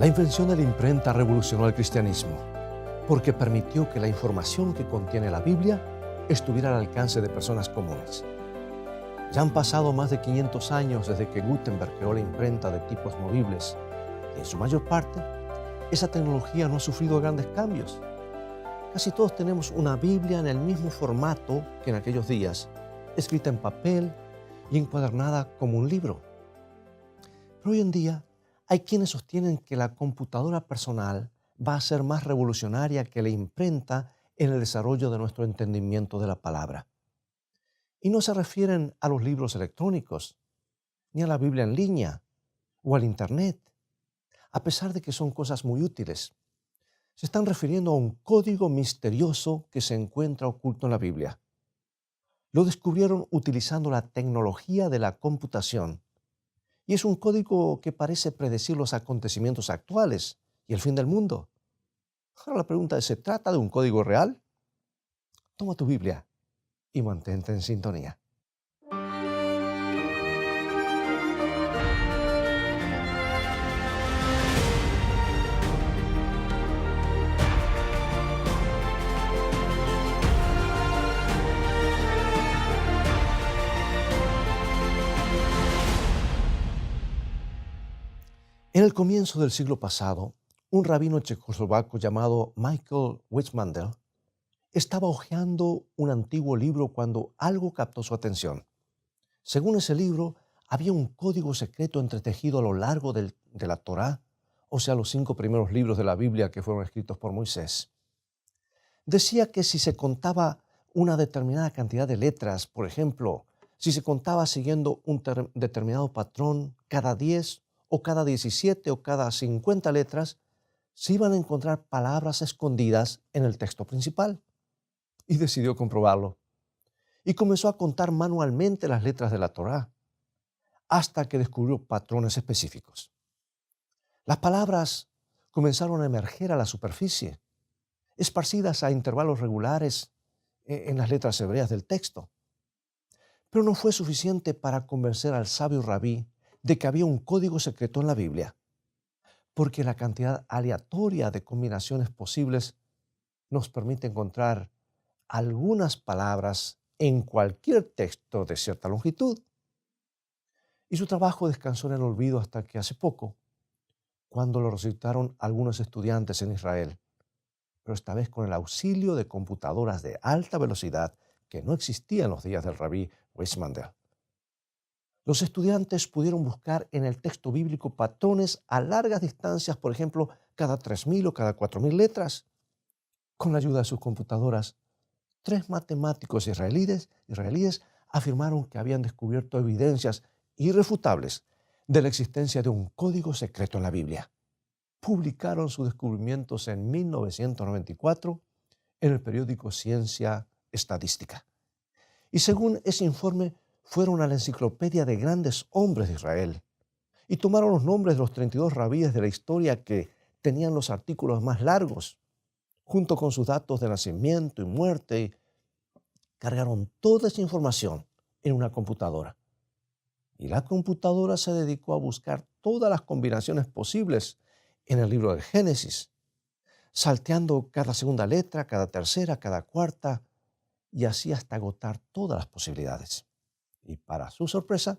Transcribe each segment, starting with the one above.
La invención de la imprenta revolucionó el cristianismo porque permitió que la información que contiene la Biblia estuviera al alcance de personas comunes. Ya han pasado más de 500 años desde que Gutenberg creó la imprenta de tipos movibles y en su mayor parte, esa tecnología no ha sufrido grandes cambios. Casi todos tenemos una Biblia en el mismo formato que en aquellos días, escrita en papel y encuadernada como un libro. Pero hoy en día hay quienes sostienen que la computadora personal va a ser más revolucionaria que la imprenta en el desarrollo de nuestro entendimiento de la palabra. Y no se refieren a los libros electrónicos, ni a la Biblia en línea o al Internet, a pesar de que son cosas muy útiles. Se están refiriendo a un código misterioso que se encuentra oculto en la Biblia. Lo descubrieron utilizando la tecnología de la computación. Y es un código que parece predecir los acontecimientos actuales y el fin del mundo. Ahora la pregunta es, ¿se trata de un código real? Toma tu Biblia y mantente en sintonía. En el comienzo del siglo pasado, un rabino checoslovaco llamado Michael Witzmandel estaba hojeando un antiguo libro cuando algo captó su atención. Según ese libro, había un código secreto entretejido a lo largo de la Torá, o sea, los 5 primeros libros de la Biblia que fueron escritos por Moisés. Decía que si se contaba una determinada cantidad de letras, por ejemplo, si se contaba siguiendo un determinado patrón cada 10 o cada 17 o cada 50 letras, se iban a encontrar palabras escondidas en el texto principal. Y decidió comprobarlo. Y comenzó a contar manualmente las letras de la Torá, hasta que descubrió patrones específicos. Las palabras comenzaron a emerger a la superficie, esparcidas a intervalos regulares en las letras hebreas del texto. Pero no fue suficiente para convencer al sabio rabí de que había un código secreto en la Biblia, porque la cantidad aleatoria de combinaciones posibles nos permite encontrar algunas palabras en cualquier texto de cierta longitud. Y su trabajo descansó en el olvido hasta que hace poco, cuando lo recitaron algunos estudiantes en Israel, pero esta vez con el auxilio de computadoras de alta velocidad que no existían en los días del rabí Weizmann. Los estudiantes pudieron buscar en el texto bíblico patrones a largas distancias, por ejemplo, cada 3.000 o cada 4.000 letras. Con la ayuda de sus computadoras, 3 matemáticos israelíes afirmaron que habían descubierto evidencias irrefutables de la existencia de un código secreto en la Biblia. Publicaron sus descubrimientos en 1994 en el periódico Ciencia Estadística. Y según ese informe, fueron a la enciclopedia de grandes hombres de Israel y tomaron los nombres de los 32 rabíes de la historia que tenían los artículos más largos, junto con sus datos de nacimiento y muerte, y cargaron toda esa información en una computadora. Y la computadora se dedicó a buscar todas las combinaciones posibles en el libro de Génesis, salteando cada segunda letra, cada tercera, cada cuarta, y así hasta agotar todas las posibilidades. Y para su sorpresa,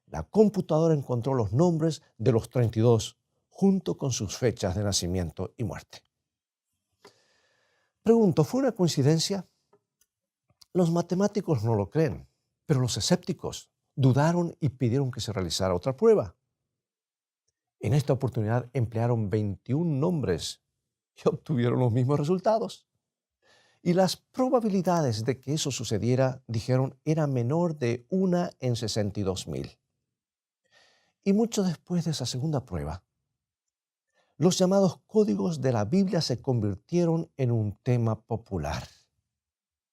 la computadora encontró los nombres de los 32 junto con sus fechas de nacimiento y muerte. Pregunto, ¿fue una coincidencia? Los matemáticos no lo creen, pero los escépticos dudaron y pidieron que se realizara otra prueba. En esta oportunidad emplearon 21 nombres y obtuvieron los mismos resultados. Y las probabilidades de que eso sucediera, dijeron, era menor de 1 en 62.000. Y mucho después de esa segunda prueba, los llamados códigos de la Biblia se convirtieron en un tema popular.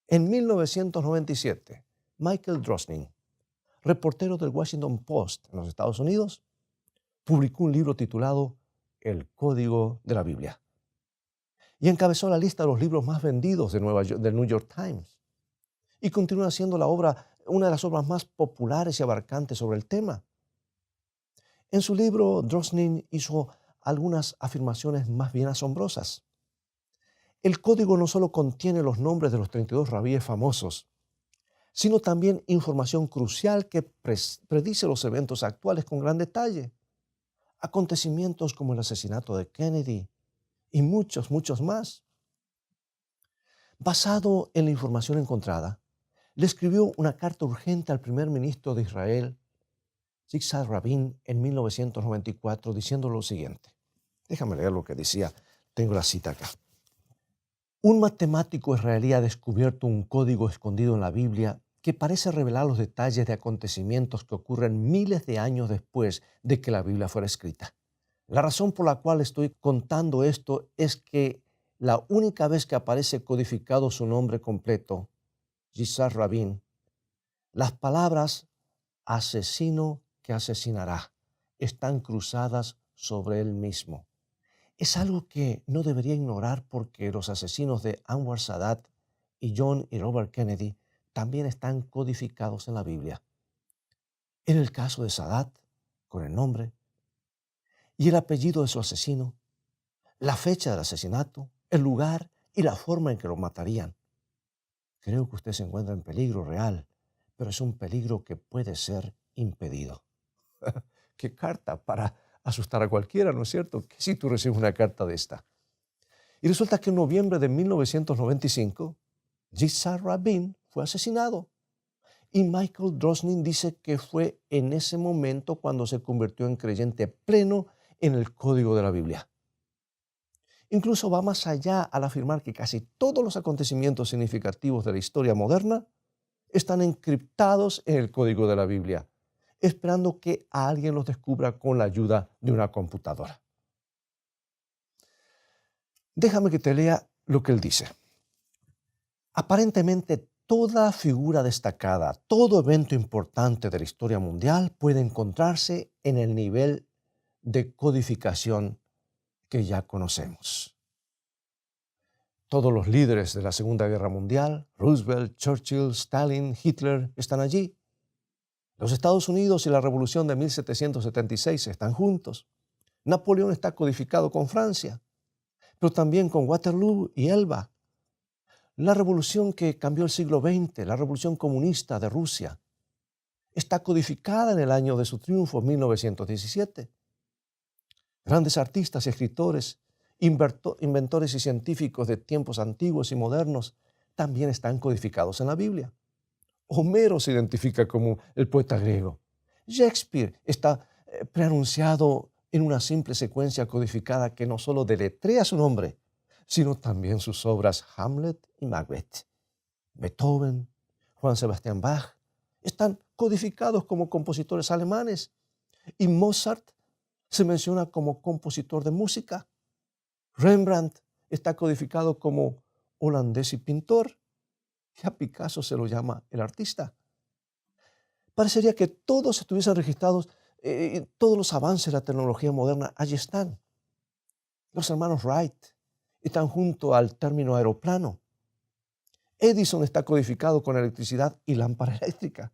En 1997, Michael Drosnin, reportero del Washington Post en los Estados Unidos, publicó un libro titulado El Código de la Biblia y encabezó la lista de los libros más vendidos del New York Times y continúa siendo una de las obras más populares y abarcantes sobre el tema. En su libro, Drosnin hizo algunas afirmaciones más bien asombrosas. El código no solo contiene los nombres de los 32 rabíes famosos, sino también información crucial que predice los eventos actuales con gran detalle. Acontecimientos como el asesinato de Kennedy y muchos, muchos más. Basado en la información encontrada, le escribió una carta urgente al primer ministro de Israel, Yitzhak Rabin, en 1994, diciendo lo siguiente. Déjame leer lo que decía. Tengo la cita acá. Un matemático israelí ha descubierto un código escondido en la Biblia que parece revelar los detalles de acontecimientos que ocurren miles de años después de que la Biblia fuera escrita. La razón por la cual estoy contando esto es que la única vez que aparece codificado su nombre completo, Yitzhak Rabin, las palabras asesino que asesinará están cruzadas sobre él mismo. Es algo que no debería ignorar porque los asesinos de Anwar Sadat y John y Robert Kennedy también están codificados en la Biblia. En el caso de Sadat, con el nombre y el apellido de su asesino, la fecha del asesinato, el lugar y la forma en que lo matarían. Creo que usted se encuentra en peligro real, pero es un peligro que puede ser impedido. ¡Qué carta para asustar a cualquiera, ¿no es cierto? ¿Qué si tú recibes una carta de esta? Y resulta que en noviembre de 1995, Yitzhak Rabin fue asesinado. Y Michael Drosnin dice que fue en ese momento cuando se convirtió en creyente pleno en el código de la Biblia. Incluso va más allá al afirmar que casi todos los acontecimientos significativos de la historia moderna están encriptados en el código de la Biblia, esperando que alguien los descubra con la ayuda de una computadora. Déjame que te lea lo que él dice. Aparentemente, toda figura destacada, todo evento importante de la historia mundial puede encontrarse en el nivel de codificación que ya conocemos. Todos los líderes de la Segunda Guerra Mundial, Roosevelt, Churchill, Stalin, Hitler, están allí. Los Estados Unidos y la Revolución de 1776 están juntos. Napoleón está codificado con Francia, pero también con Waterloo y Elba. La revolución que cambió el siglo XX, la revolución comunista de Rusia, está codificada en el año de su triunfo, 1917. Grandes artistas y escritores, inventores y científicos de tiempos antiguos y modernos también están codificados en la Biblia. Homero se identifica como el poeta griego. Shakespeare está preanunciado en una simple secuencia codificada que no solo deletrea su nombre, sino también sus obras Hamlet y Macbeth. Beethoven, Juan Sebastián Bach están codificados como compositores alemanes y Mozart se menciona como compositor de música. Rembrandt está codificado como holandés y pintor. Y a Picasso se lo llama el artista. Parecería que todos estuviesen registrados, todos los avances de la tecnología moderna, allí están. Los hermanos Wright están junto al término aeroplano. Edison está codificado con electricidad y lámpara eléctrica.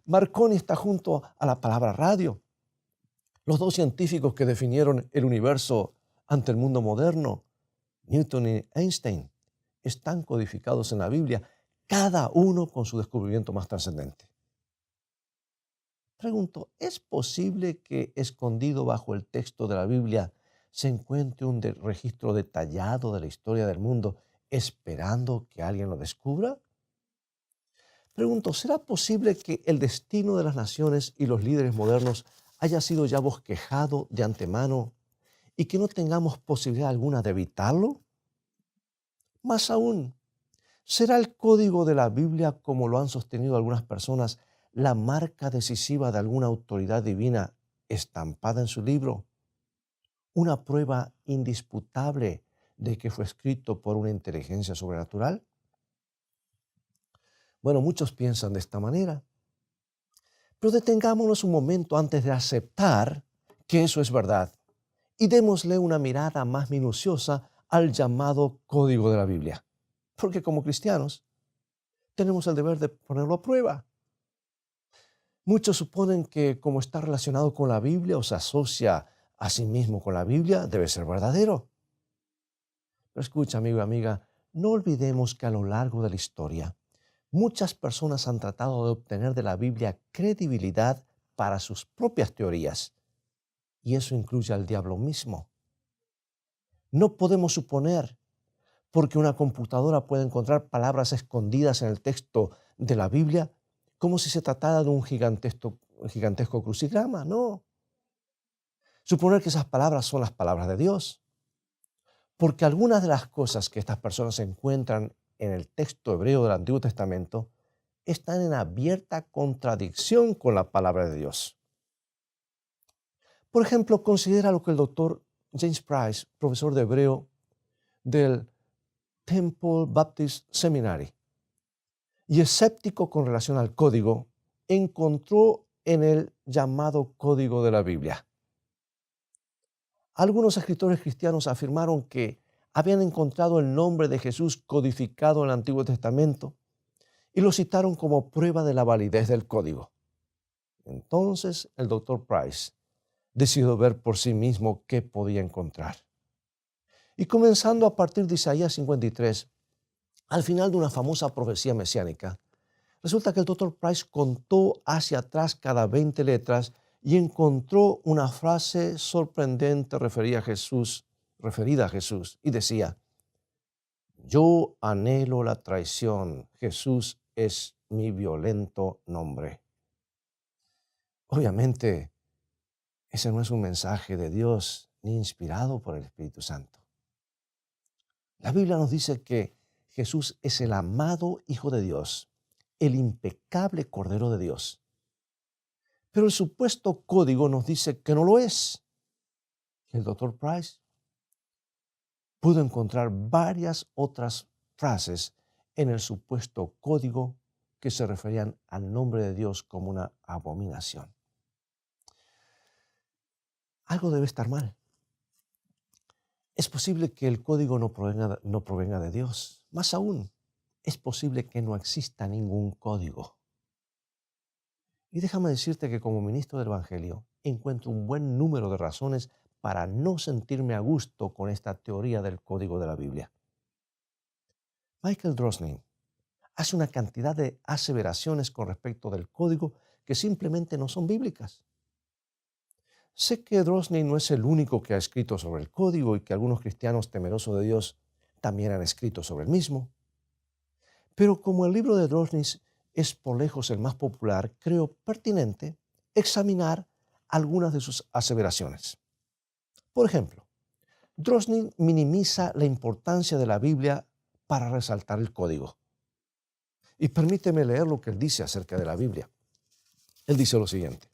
Marconi está junto a la palabra radio. Los dos científicos que definieron el universo ante el mundo moderno, Newton y Einstein, están codificados en la Biblia, cada uno con su descubrimiento más trascendente. Pregunto, ¿es posible que escondido bajo el texto de la Biblia se encuentre un registro detallado de la historia del mundo esperando que alguien lo descubra? Pregunto, ¿será posible que el destino de las naciones y los líderes modernos haya sido ya bosquejado de antemano y que no tengamos posibilidad alguna de evitarlo? Más aún, ¿será el código de la Biblia, como lo han sostenido algunas personas, la marca decisiva de alguna autoridad divina estampada en su libro? ¿Una prueba indisputable de que fue escrito por una inteligencia sobrenatural? Bueno, muchos piensan de esta manera. Pero detengámonos un momento antes de aceptar que eso es verdad y démosle una mirada más minuciosa al llamado código de la Biblia. Porque como cristianos tenemos el deber de ponerlo a prueba. Muchos suponen que como está relacionado con la Biblia o se asocia Asimismo, con la Biblia debe ser verdadero. Pero escucha, amigo y amiga, no olvidemos que a lo largo de la historia, muchas personas han tratado de obtener de la Biblia credibilidad para sus propias teorías, y eso incluye al diablo mismo. No podemos suponer, porque una computadora puede encontrar palabras escondidas en el texto de la Biblia, como si se tratara de un gigantesco crucigrama. No. Suponer que esas palabras son las palabras de Dios, porque algunas de las cosas que estas personas encuentran en el texto hebreo del Antiguo Testamento están en abierta contradicción con la palabra de Dios. Por ejemplo, considera lo que el doctor James Price, profesor de hebreo del Temple Baptist Seminary y escéptico con relación al código, encontró en el llamado código de la Biblia. Algunos escritores cristianos afirmaron que habían encontrado el nombre de Jesús codificado en el Antiguo Testamento y lo citaron como prueba de la validez del código. Entonces el doctor Price decidió ver por sí mismo qué podía encontrar. Y comenzando a partir de Isaías 53, al final de una famosa profecía mesiánica, resulta que el doctor Price contó hacia atrás cada 20 letras y encontró una frase sorprendente referida a Jesús, y decía: yo anhelo la traición, Jesús es mi violento nombre. Obviamente, ese no es un mensaje de Dios ni inspirado por el Espíritu Santo. La Biblia nos dice que Jesús es el amado Hijo de Dios, el impecable Cordero de Dios. Pero el supuesto código nos dice que no lo es. Y el doctor Price pudo encontrar varias otras frases en el supuesto código que se referían al nombre de Dios como una abominación. Algo debe estar mal. Es posible que el código no provenga de Dios. Más aún, es posible que no exista ningún código. Y déjame decirte que como ministro del Evangelio encuentro un buen número de razones para no sentirme a gusto con esta teoría del código de la Biblia. Michael Drosnin hace una cantidad de aseveraciones con respecto del código que simplemente no son bíblicas. Sé que Drosnin no es el único que ha escrito sobre el código y que algunos cristianos temerosos de Dios también han escrito sobre el mismo. Pero como el libro de Drosnin es por lejos el más popular, creo pertinente examinar algunas de sus aseveraciones. Por ejemplo, Drosnin minimiza la importancia de la Biblia para resaltar el código. Y permíteme leer lo que él dice acerca de la Biblia. Él dice lo siguiente: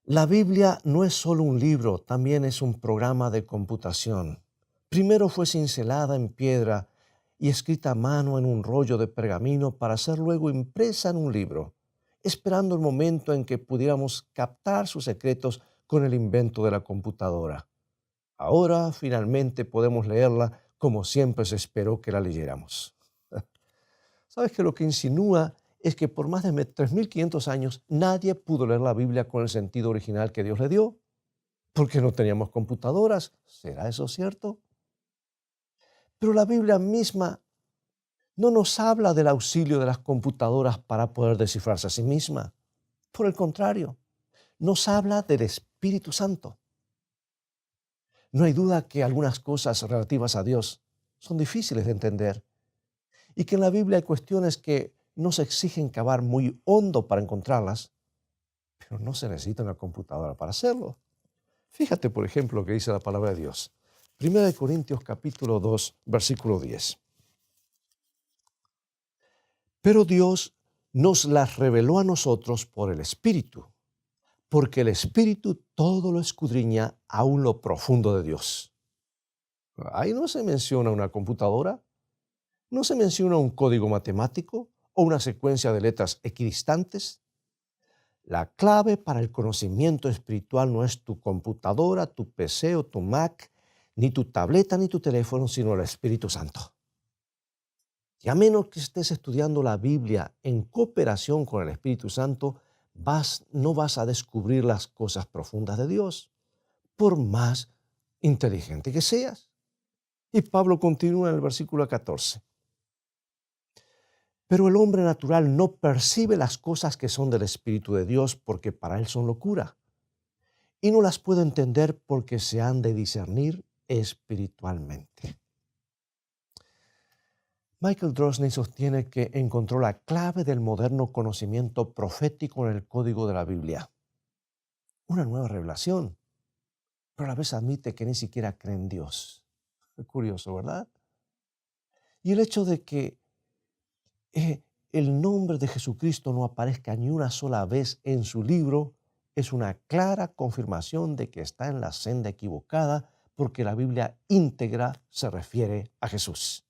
la Biblia no es solo un libro, también es un programa de computación. Primero fue cincelada en piedra y escrita a mano en un rollo de pergamino para ser luego impresa en un libro, esperando el momento en que pudiéramos captar sus secretos con el invento de la computadora. Ahora finalmente podemos leerla como siempre se esperó que la leyéramos. ¿Sabes que lo que insinúa es que por más de 3.500 años nadie pudo leer la Biblia con el sentido original que Dios le dio? Porque no teníamos computadoras. ¿Será eso cierto? Pero la Biblia misma no nos habla del auxilio de las computadoras para poder descifrarse a sí misma. Por el contrario, nos habla del Espíritu Santo. No hay duda que algunas cosas relativas a Dios son difíciles de entender y que en la Biblia hay cuestiones que nos exigen cavar muy hondo para encontrarlas, pero no se necesita una computadora para hacerlo. Fíjate, por ejemplo, lo que dice la palabra de Dios. 1 Corintios capítulo 2, versículo 10. Pero Dios nos las reveló a nosotros por el Espíritu, porque el Espíritu todo lo escudriña aún lo profundo de Dios. Ahí no se menciona una computadora, no se menciona un código matemático o una secuencia de letras equidistantes. La clave para el conocimiento espiritual no es tu computadora, tu PC o tu Mac, ni tu tableta ni tu teléfono, sino el Espíritu Santo. Y a menos que estés estudiando la Biblia en cooperación con el Espíritu Santo, no vas a descubrir las cosas profundas de Dios, por más inteligente que seas. Y Pablo continúa en el versículo 14. Pero el hombre natural no percibe las cosas que son del Espíritu de Dios porque para él son locura. Y no las puede entender porque se han de discernir espiritualmente. Michael Drosnin sostiene que encontró la clave del moderno conocimiento profético en el código de la Biblia. Una nueva revelación, pero a la vez admite que ni siquiera cree en Dios. Es curioso, ¿verdad? Y el hecho de que el nombre de Jesucristo no aparezca ni una sola vez en su libro es una clara confirmación de que está en la senda equivocada, porque la Biblia íntegra se refiere a Jesús.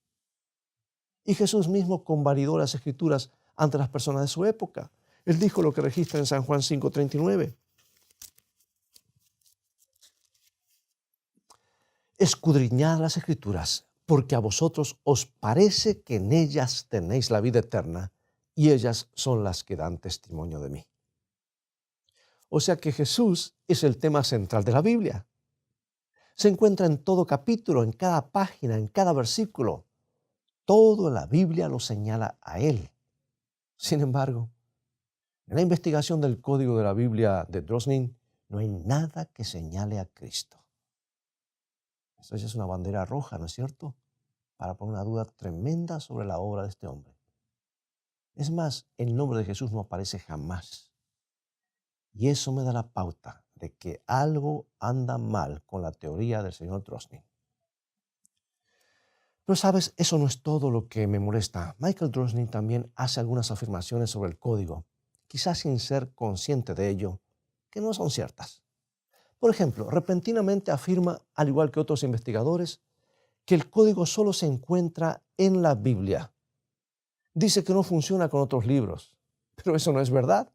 Y Jesús mismo convalidó las Escrituras ante las personas de su época. Él dijo lo que registra en San Juan 5:39. Escudriñad las Escrituras, porque a vosotros os parece que en ellas tenéis la vida eterna, y ellas son las que dan testimonio de mí. O sea que Jesús es el tema central de la Biblia. Se encuentra en todo capítulo, en cada página, en cada versículo. Todo en la Biblia lo señala a Él. Sin embargo, en la investigación del código de la Biblia de Drosnin, no hay nada que señale a Cristo. Eso ya es una bandera roja, ¿no es cierto?, para poner una duda tremenda sobre la obra de este hombre. Es más, el nombre de Jesús no aparece jamás. Y eso me da la pauta de que algo anda mal con la teoría del señor Drosnin. Pero sabes, eso no es todo lo que me molesta. Michael Drosnin también hace algunas afirmaciones sobre el código, quizás sin ser consciente de ello, que no son ciertas. Por ejemplo, repentinamente afirma, al igual que otros investigadores, que el código solo se encuentra en la Biblia. Dice que no funciona con otros libros, pero eso no es verdad.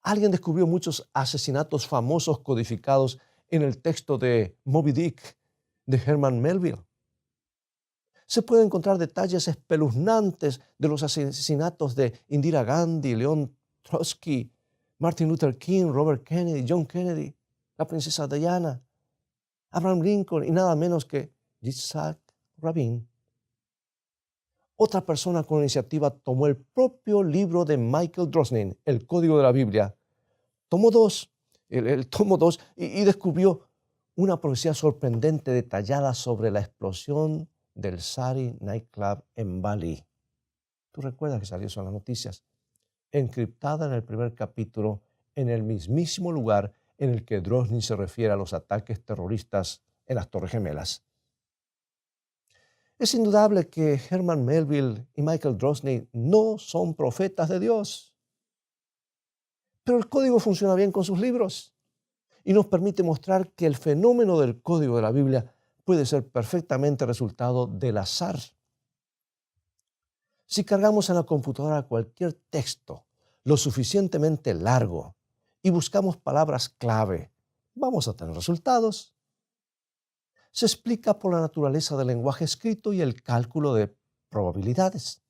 Alguien descubrió muchos asesinatos famosos codificados en el texto de Moby Dick de Herman Melville. Se pueden encontrar detalles espeluznantes de los asesinatos de Indira Gandhi, León Trotsky, Martin Luther King, Robert Kennedy, John Kennedy, la princesa Diana, Abraham Lincoln y nada menos que Yitzhak Rabin. Otra persona con iniciativa tomó el propio libro de Michael Drosnin, el Código de la Biblia, tomó el tomo 2 y descubrió una profecía sorprendente detallada sobre la explosión del Sari Nightclub en Bali. Tú recuerdas que salió eso en las noticias, encriptada en el primer capítulo, en el mismísimo lugar en el que Drosnin se refiere a los ataques terroristas en las Torres Gemelas. Es indudable que Herman Melville y Michael Drosnin no son profetas de Dios. Pero el código funciona bien con sus libros y nos permite mostrar que el fenómeno del código de la Biblia puede ser perfectamente resultado del azar. Si cargamos en la computadora cualquier texto lo suficientemente largo y buscamos palabras clave, vamos a tener resultados. Se explica por la naturaleza del lenguaje escrito y el cálculo de probabilidades.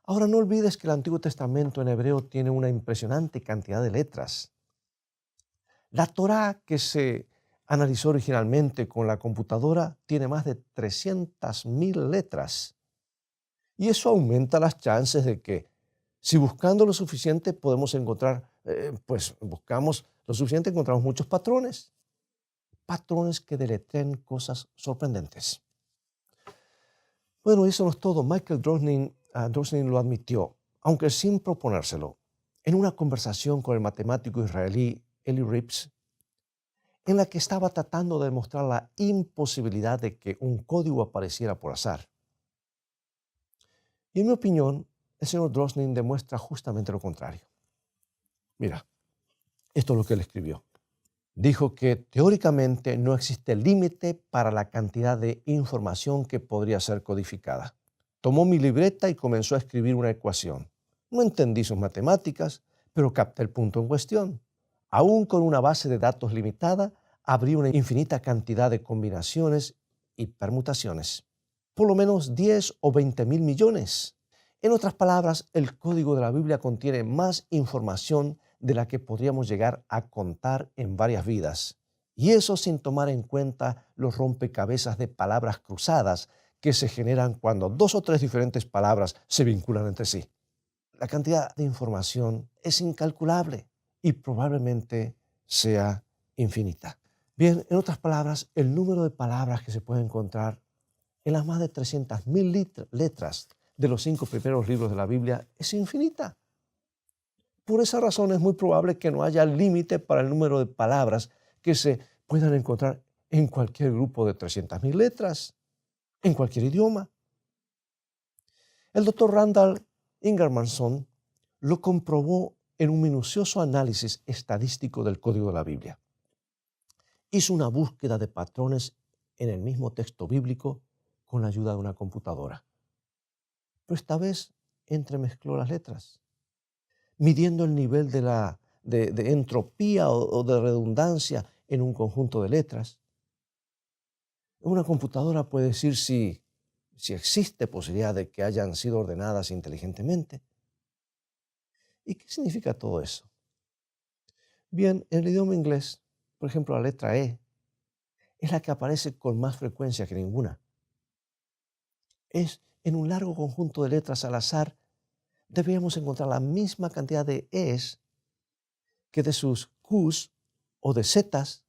Ahora no olvides que el Antiguo Testamento en hebreo tiene una impresionante cantidad de letras. La Torá que se analizó originalmente con la computadora tiene más de 300,000 letras. Y eso aumenta las chances de que si buscando lo suficiente podemos encontrar, buscamos lo suficiente, encontramos muchos patrones. Patrones que deletrean cosas sorprendentes. Bueno, eso no es todo. Michael Drosnin lo admitió, aunque sin proponérselo, en una conversación con el matemático israelí Eli Rips, en la que estaba tratando de demostrar la imposibilidad de que un código apareciera por azar. Y en mi opinión, el señor Drosnin demuestra justamente lo contrario. Mira, esto es lo que él escribió. Dijo que teóricamente no existe límite para la cantidad de información que podría ser codificada. Tomó mi libreta y comenzó a escribir una ecuación. No entendí sus matemáticas, pero capté el punto en cuestión. Aún con una base de datos limitada, habría una infinita cantidad de combinaciones y permutaciones. Por lo menos 10 o 20,000 millones. En otras palabras, el código de la Biblia contiene más información de la que podríamos llegar a contar en varias vidas. Y eso sin tomar en cuenta los rompecabezas de palabras cruzadas que se generan cuando dos o tres diferentes palabras se vinculan entre sí. La cantidad de información es incalculable y probablemente sea infinita. Bien, en otras palabras, el número de palabras que se puede encontrar en las más de 300,000 letras de los 5 primeros libros de la Biblia es infinita. Por esa razón es muy probable que no haya límite para el número de palabras que se puedan encontrar en cualquier grupo de 300,000 letras, en cualquier idioma. El doctor Randall Ingermanson lo comprobó en un minucioso análisis estadístico del código de la Biblia. Hizo una búsqueda de patrones en el mismo texto bíblico con la ayuda de una computadora. Pero esta vez entremezcló las letras, midiendo el nivel de entropía o de redundancia en un conjunto de letras. Una computadora puede decir si existe posibilidad de que hayan sido ordenadas inteligentemente. ¿Y qué significa todo eso? Bien, en el idioma inglés, por ejemplo, la letra E es la que aparece con más frecuencia que ninguna. Es en un largo conjunto de letras al azar, deberíamos encontrar la misma cantidad de E's que de sus Q's o de Z's,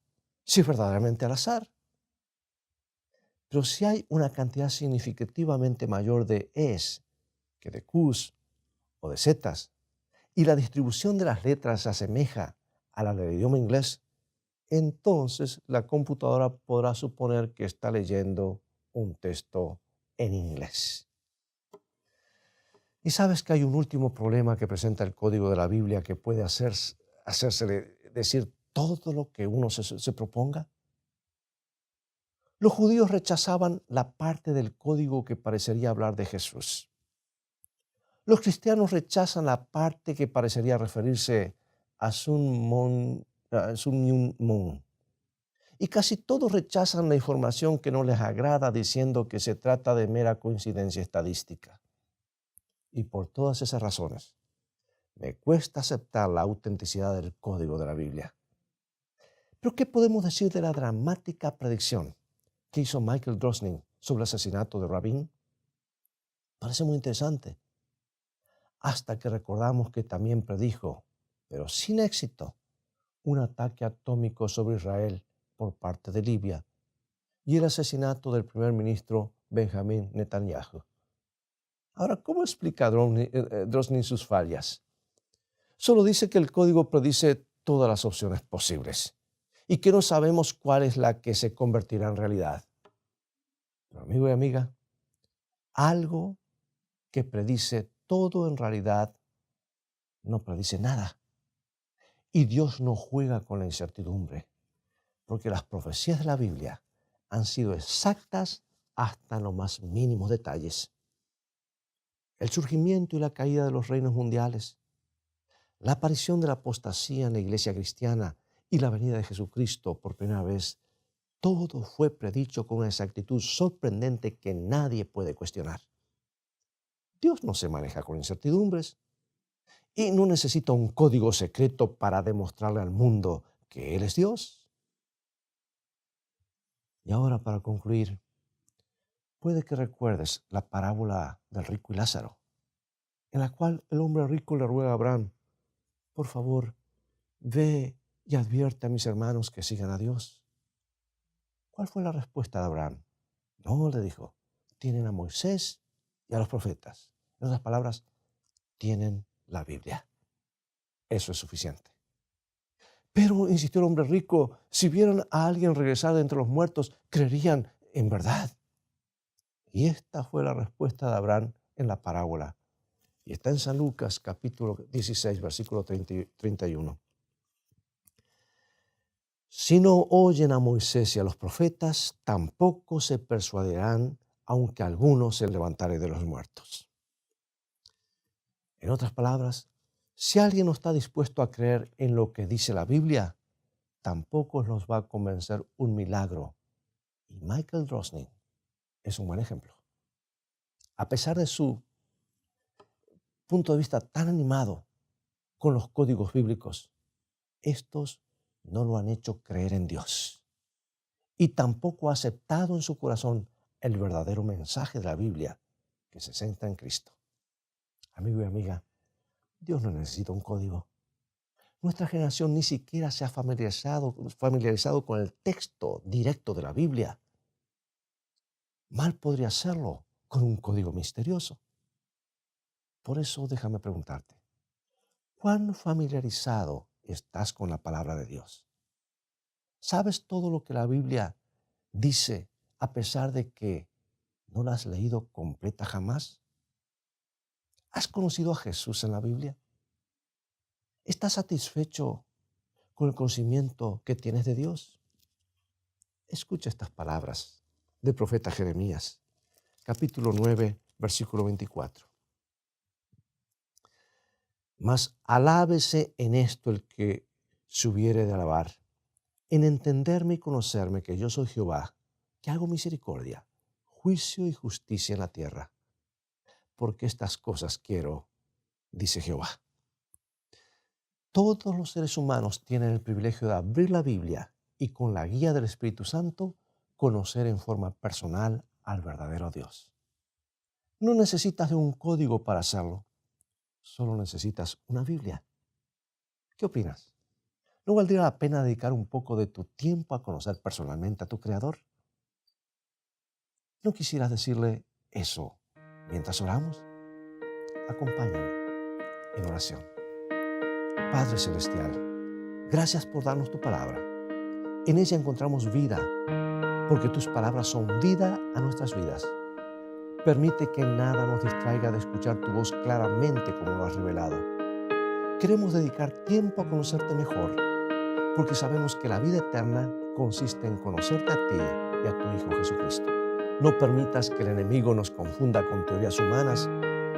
si es verdaderamente al azar. Pero si hay una cantidad significativamente mayor de E's que de Q's o de Z's, y la distribución de las letras se asemeja a la del idioma inglés, entonces la computadora podrá suponer que está leyendo un texto en inglés. Y sabes que hay un último problema que presenta el código de la Biblia que puede hacérsele decir todo lo que uno se proponga. Los judíos rechazaban la parte del código que parecería hablar de Jesús. Los cristianos rechazan la parte que parecería referirse a Sun Myung Moon. Y casi todos rechazan la información que no les agrada diciendo que se trata de mera coincidencia estadística. Y por todas esas razones, me cuesta aceptar la autenticidad del código de la Biblia. Pero ¿qué podemos decir de la dramática predicción que hizo Michael Drosnin sobre el asesinato de Rabin? Parece muy interesante. Hasta que recordamos que también predijo, pero sin éxito, un ataque atómico sobre Israel por parte de Libia y el asesinato del primer ministro Benjamin Netanyahu. Ahora, ¿cómo explica Drosnin sus fallas? Solo dice que el código predice todas las opciones posibles y que no sabemos cuál es la que se convertirá en realidad. Pero amigo y amiga, algo que predice todo en realidad no predice nada. Y Dios no juega con la incertidumbre, porque las profecías de la Biblia han sido exactas hasta los más mínimos detalles. El surgimiento y la caída de los reinos mundiales, la aparición de la apostasía en la iglesia cristiana y la venida de Jesucristo por primera vez, todo fue predicho con una exactitud sorprendente que nadie puede cuestionar. Dios no se maneja con incertidumbres y no necesita un código secreto para demostrarle al mundo que Él es Dios. Y ahora, para concluir, puede que recuerdes la parábola del rico y Lázaro, en la cual el hombre rico le ruega a Abraham: por favor, ve y advierte a mis hermanos que sigan a Dios. ¿Cuál fue la respuesta de Abraham? No, le dijo, tienen a Moisés y a los profetas. En otras palabras, tienen la Biblia. Eso es suficiente. Pero, insistió el hombre rico, si vieran a alguien regresar de entre los muertos, creerían en verdad. Y esta fue la respuesta de Abraham en la parábola. Y está en San Lucas capítulo 16, versículo 31. Si no oyen a Moisés y a los profetas, tampoco se persuadirán, aunque alguno se levantare de los muertos. En otras palabras, si alguien no está dispuesto a creer en lo que dice la Biblia, tampoco los va a convencer un milagro. Y Michael Drosnin es un buen ejemplo. A pesar de su punto de vista tan animado con los códigos bíblicos, estos no lo han hecho creer en Dios. y tampoco ha aceptado en su corazón el verdadero mensaje de la Biblia que se centra en Cristo. Amigo y amiga, Dios no necesita un código. Nuestra generación ni siquiera se ha familiarizado con el texto directo de la Biblia. Mal podría hacerlo con un código misterioso. Por eso déjame preguntarte, ¿cuán familiarizado estás con la palabra de Dios? ¿Sabes todo lo que la Biblia dice a pesar de que no la has leído completa jamás? ¿Has conocido a Jesús en la Biblia? ¿Estás satisfecho con el conocimiento que tienes de Dios? Escucha estas palabras del profeta Jeremías, capítulo 9, versículo 24. Mas alábese en esto el que se hubiere de alabar, en entenderme y conocerme que yo soy Jehová, que hago misericordia, juicio y justicia en la tierra. Porque estas cosas quiero, dice Jehová. Todos los seres humanos tienen el privilegio de abrir la Biblia y con la guía del Espíritu Santo conocer en forma personal al verdadero Dios. No necesitas de un código para hacerlo, solo necesitas una Biblia. ¿Qué opinas? ¿No valdría la pena dedicar un poco de tu tiempo a conocer personalmente a tu Creador? ¿No quisieras decirle eso mientras oramos? Acompáñame en oración. Padre Celestial, gracias por darnos tu palabra. En ella encontramos vida, porque tus palabras son vida a nuestras vidas. Permite que nada nos distraiga de escuchar tu voz claramente como lo has revelado. Queremos dedicar tiempo a conocerte mejor, porque sabemos que la vida eterna consiste en conocerte a ti y a tu Hijo Jesucristo. No permitas que el enemigo nos confunda con teorías humanas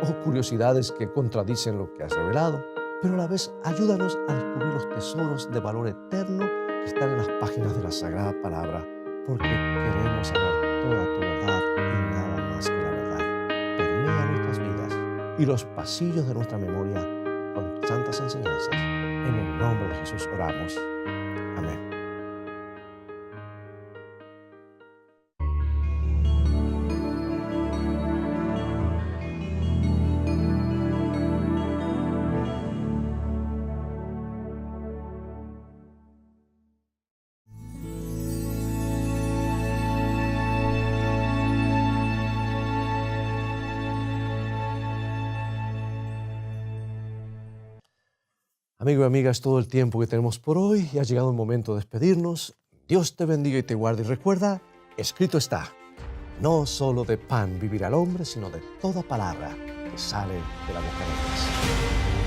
o curiosidades que contradicen lo que has revelado, pero a la vez ayúdanos a descubrir los tesoros de valor eterno que están en las páginas de la Sagrada Palabra, porque queremos saber toda tu verdad y nada más que la verdad. Permea nuestras vidas y los pasillos de nuestra memoria con santas enseñanzas. En el nombre de Jesús oramos. Amén. Amigo y amiga, es todo el tiempo que tenemos por hoy y ha llegado el momento de despedirnos. Dios te bendiga y te guarde. Y recuerda, escrito está, no solo de pan vivirá el hombre, sino de toda palabra que sale de la boca de Dios.